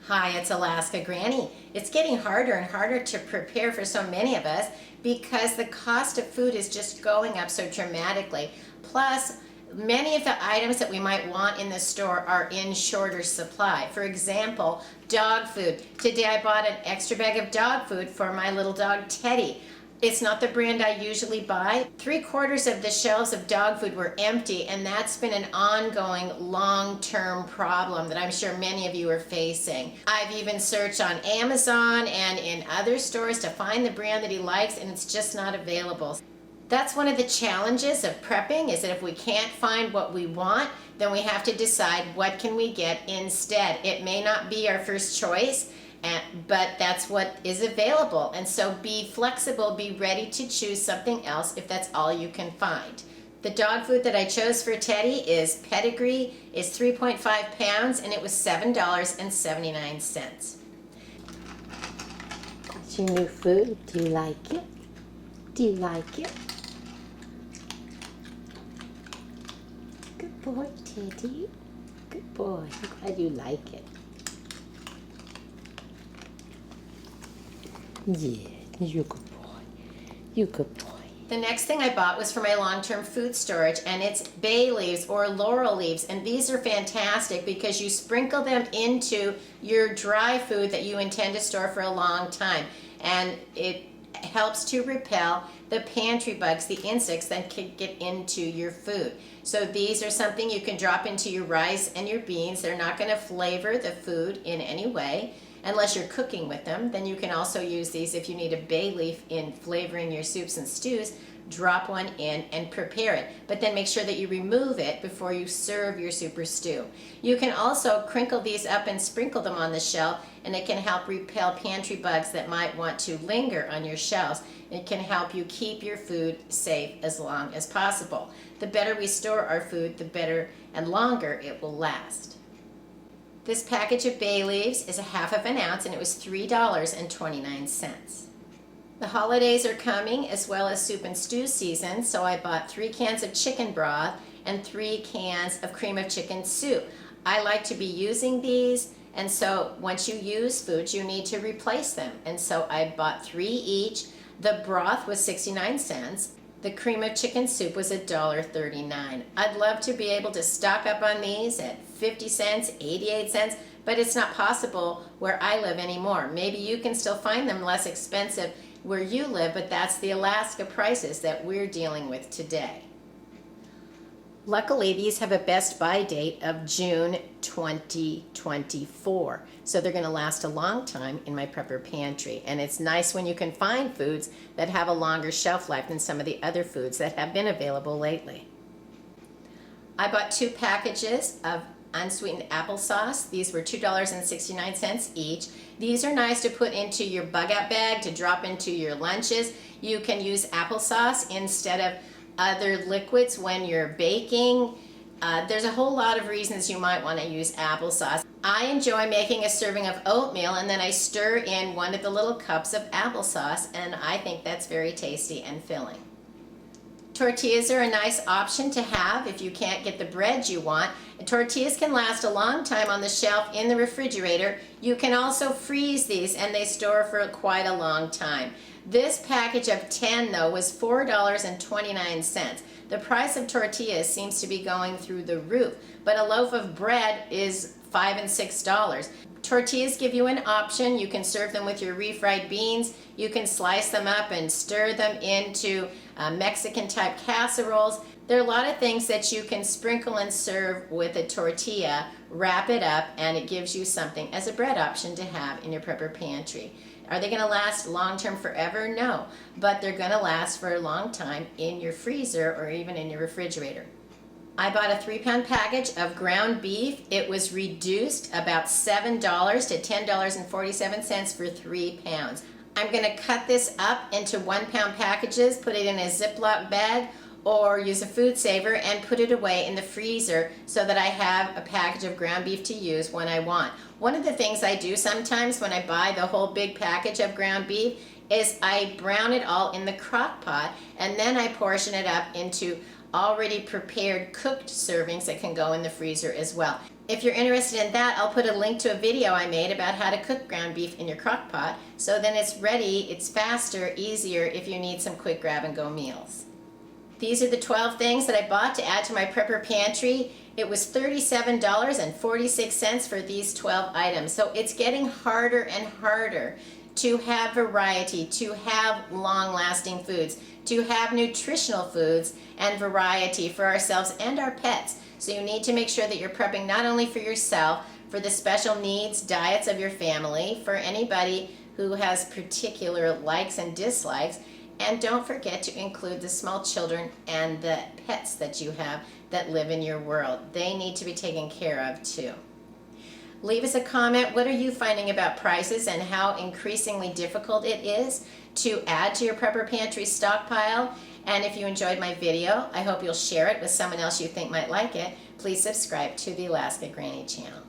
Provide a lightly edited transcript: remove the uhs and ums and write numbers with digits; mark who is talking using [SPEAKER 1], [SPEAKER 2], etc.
[SPEAKER 1] Hi, it's Alaska Granny. It's getting harder and harder to prepare for so many of us because the cost of food is just going up so dramatically. Plus, many of the items that we might want in the store are in shorter supply. For example, dog food. Today I bought an extra bag of dog food for my little dog Teddy. It's not the brand I usually buy. 3/4 of the shelves of dog food were empty, and that's been an ongoing long-term problem that I'm sure many of you are facing. I've even searched on Amazon and in other stores to find the brand that he likes, and it's just not available. That's one of the challenges of prepping, is that if we can't find what we want, then we have to decide what can we get instead. It may not be our first choice, but that's what is available. And so be flexible, be ready to choose something else if that's all you can find. The dog food that I chose for Teddy is Pedigree. It's 3.5 pounds and it was $7.79.
[SPEAKER 2] It's your new food. Do you like it? Do you like it? Good boy, Teddy. Good boy. I'm glad you like it. Yeah, you're a good boy. You're a good boy.
[SPEAKER 1] The next thing I bought was for my long-term food storage, and it's bay leaves or laurel leaves, and these are fantastic because you sprinkle them into your dry food that you intend to store for a long time, and it helps to repel the pantry bugs, the insects that can get into your food. So these are something you can drop into your rice and your beans. They're not going to flavor the food in any way unless you're cooking with them. Then you can also use these if you need a bay leaf in flavoring your soups and stews. Drop one in and prepare it, but then make sure that you remove it before you serve your soup or stew. You can also crinkle these up and sprinkle them on the shelf, and it can help repel pantry bugs that might want to linger on your shelves. It can help you keep your food safe as long as possible. The better we store our food, the better and longer it will last. This package of bay leaves is 1/2 ounce and it was $3.29. The holidays are coming as well as soup and stew season, so I bought 3 cans of chicken broth and 3 cans of cream of chicken soup. I like to be using these, and so once you use foods you need to replace them, and so I bought 3 each. The broth was 69 cents. The cream of chicken soup was $1.39. I'd love to be able to stock up on these at 50 cents, 88 cents, but it's not possible where I live anymore. Maybe you can still find them less expensive where you live, but that's the Alaska prices that we're dealing with today. Luckily, these have a best buy date of June 2024, so they're going to last a long time in my prepper pantry, and it's nice when you can find foods that have a longer shelf life than some of the other foods that have been available lately. I bought 2 packages of unsweetened applesauce. These were $2.69 each. These are nice to put into your bug out bag to drop into your lunches. You can use applesauce instead of other liquids when you're baking. There's a whole lot of reasons you might want to use applesauce. I enjoy making a serving of oatmeal and then I stir in 1 of the little cups of applesauce, and I think that's very tasty and filling. Tortillas are a nice option to have if you can't get the bread you want. Tortillas can last a long time on the shelf in the refrigerator. You can also freeze these and they store for quite a long time. This package of 10 though was $4.29. The price of tortillas seems to be going through the roof, but a loaf of bread is $5 and $6. Tortillas give you an option. You can serve them with your refried beans. You can slice them up and stir them into Mexican type casseroles. There are a lot of things that you can sprinkle and serve with a tortilla, wrap it up, and it gives you something as a bread option to have in your prepper pantry. Are they going to last long term forever? No, but they're going to last for a long time in your freezer or even in your refrigerator. I bought a 3-pound package of ground beef. It was reduced about $7 to $10.47 for 3 pounds. I'm going to cut this up into 1-pound packages, put it in a Ziploc bag, or use a food saver and put it away in the freezer so that I have a package of ground beef to use when I want. One of the things I do sometimes when I buy the whole big package of ground beef is I brown it all in the crock pot, and then I portion it up into already prepared cooked servings that can go in the freezer as well. If you're interested in that, I'll put a link to a video I made about how to cook ground beef in your crock pot, so then it's ready, it's faster, easier if you need some quick grab and go meals. These are the 12 things that I bought to add to my prepper pantry. It was $37.46 for these 12 items. So it's getting harder and harder to have variety, to have long-lasting foods, to have nutritional foods and variety for ourselves and our pets. So you need to make sure that you're prepping not only for yourself, for the special needs, diets of your family, for anybody who has particular likes and dislikes, and don't forget to include the small children and the pets that you have that live in your world. They need to be taken care of too. Leave us a comment. What are you finding about prices and how increasingly difficult it is to add to your prepper pantry stockpile? And if you enjoyed my video, I hope you'll share it with someone else you think might like it. Please subscribe to the Alaska Granny channel.